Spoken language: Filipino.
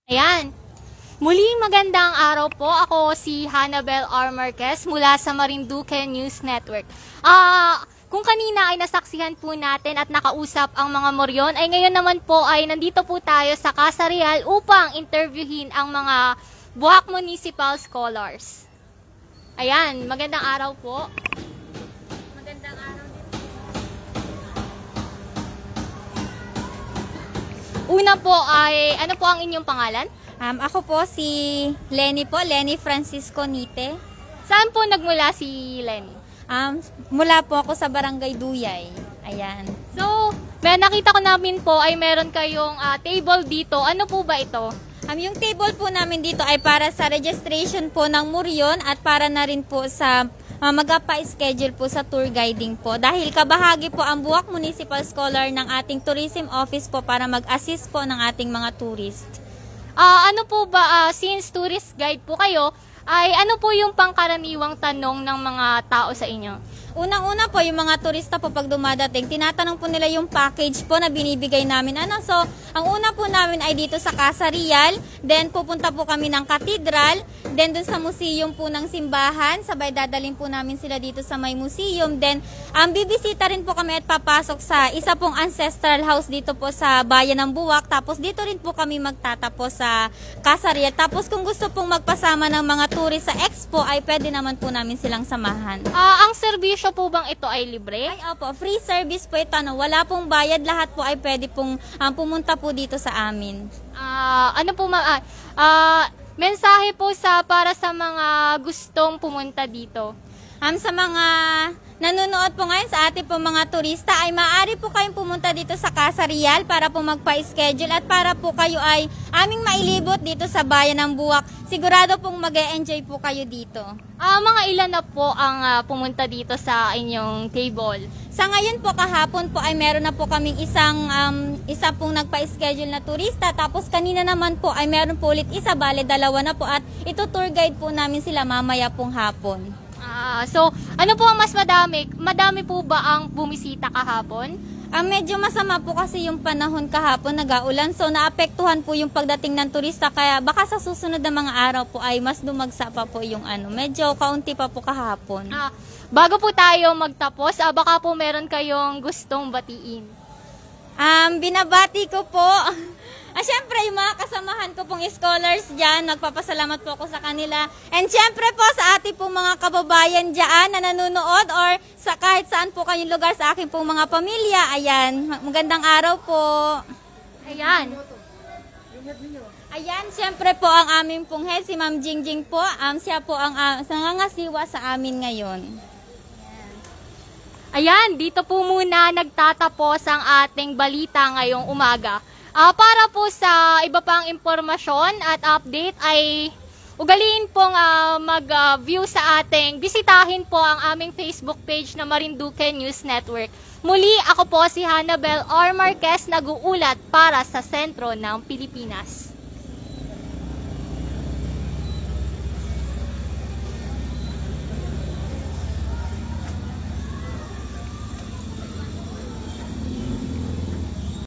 Ayan. Muling magandang araw po. Ako si Hannabel R. Marquez mula sa Marinduque News Network. Kung kanina ay nasaksihan po natin at nakausap ang mga moryon, ay ngayon naman po ay nandito po tayo sa Casa Real upang interviewin ang mga Buwak Municipal Scholars. Ayan, magandang araw po. Magandang araw din. Una po ay, ano po ang inyong pangalan? Ako po si Lenny Francisco Nite. Saan po nagmula si Lenny? Mula po ako sa Barangay Duyay. Ayan. So, nakita ko namin po ay meron kayong table dito. Ano po ba ito? Yung table po namin dito ay para sa registration po ng Muryon at para na rin po sa mag-pa-schedule po sa tour guiding po. Dahil kabahagi po ang Buwak Municipal Scholar ng ating Tourism Office po para mag-assist po ng ating mga tourist. Ano po ba, since tourist guide po kayo, ay ano po yung pangkaraniwang tanong ng mga tao sa inyo? Unang-una po, yung mga turista po pag dumadating, tinatanong po nila yung package po na binibigay namin. So, ang una po namin ay dito sa Casa Real, then pupunta po kami ng Cathedral, then dun sa museum po ng simbahan, sabay dadalhin po namin sila dito sa may museum, then bibisita rin po kami at papasok sa isa pong ancestral house dito po sa Bayan ng Buwak, tapos dito rin po kami magtatapos sa Casa Real. Tapos kung gusto pong magpasama ng mga tourist sa expo, ay pwede naman po namin silang samahan. Ang serbisyo po bang ito ay libre? Ay, opo, free service po ito. Wala pong bayad, lahat po ay pwede pong pumunta po dito sa amin. Ano po mensahe po para sa mga gustong pumunta dito? Sa mga nanonood po ngayon sa ating po mga turista, ay maaari po kayong pumunta dito sa Casa Real para po magpa-schedule at para po kayo ay aming mailibot dito sa Bayan ng Buwak. Sigurado pong mag-e-enjoy po kayo dito. Mga ilan na po ang pumunta dito sa inyong table? Sa ngayon po, kahapon po ay meron na po kaming isa pong nagpa-schedule na turista. Tapos kanina naman po ay meron po ulit isa, bale dalawa na po at ito tour guide po namin sila mamaya pong hapon. So, ano po ang mas madami? Madami po ba ang bumisita kahapon? Medyo masama po kasi yung panahon kahapon, nag-aulan. So, naapektuhan po yung pagdating ng turista. Kaya baka sa susunod na mga araw po ay mas dumagsa pa po yung medyo kaunti pa po kahapon. Bago po tayo magtapos, baka po meron kayong gustong batiin. Binabati ko po. Siyempre, yung mga kasamahan ko pong scholars dyan, nagpapasalamat po ako sa kanila. And siyempre po sa ating pong mga kababayan dyan na nanonood or sa kahit saan po kayong lugar sa aking pong mga pamilya. Ayan, magandang araw po. Ayan. Ayan, siyempre po ang aming pong head, si Ma'am Jingjing po. Siya po ang nangangasiwa sa amin ngayon. Ayan, dito po muna nagtatapos ang ating balita ngayong umaga. Para po sa iba pang impormasyon at update ay ugaliin pong mag-view sa bisitahin po ang aming Facebook page na Marinduque News Network. Muli, ako po si Hannabel R. Marquez, nag-uulat para sa sentro ng Pilipinas.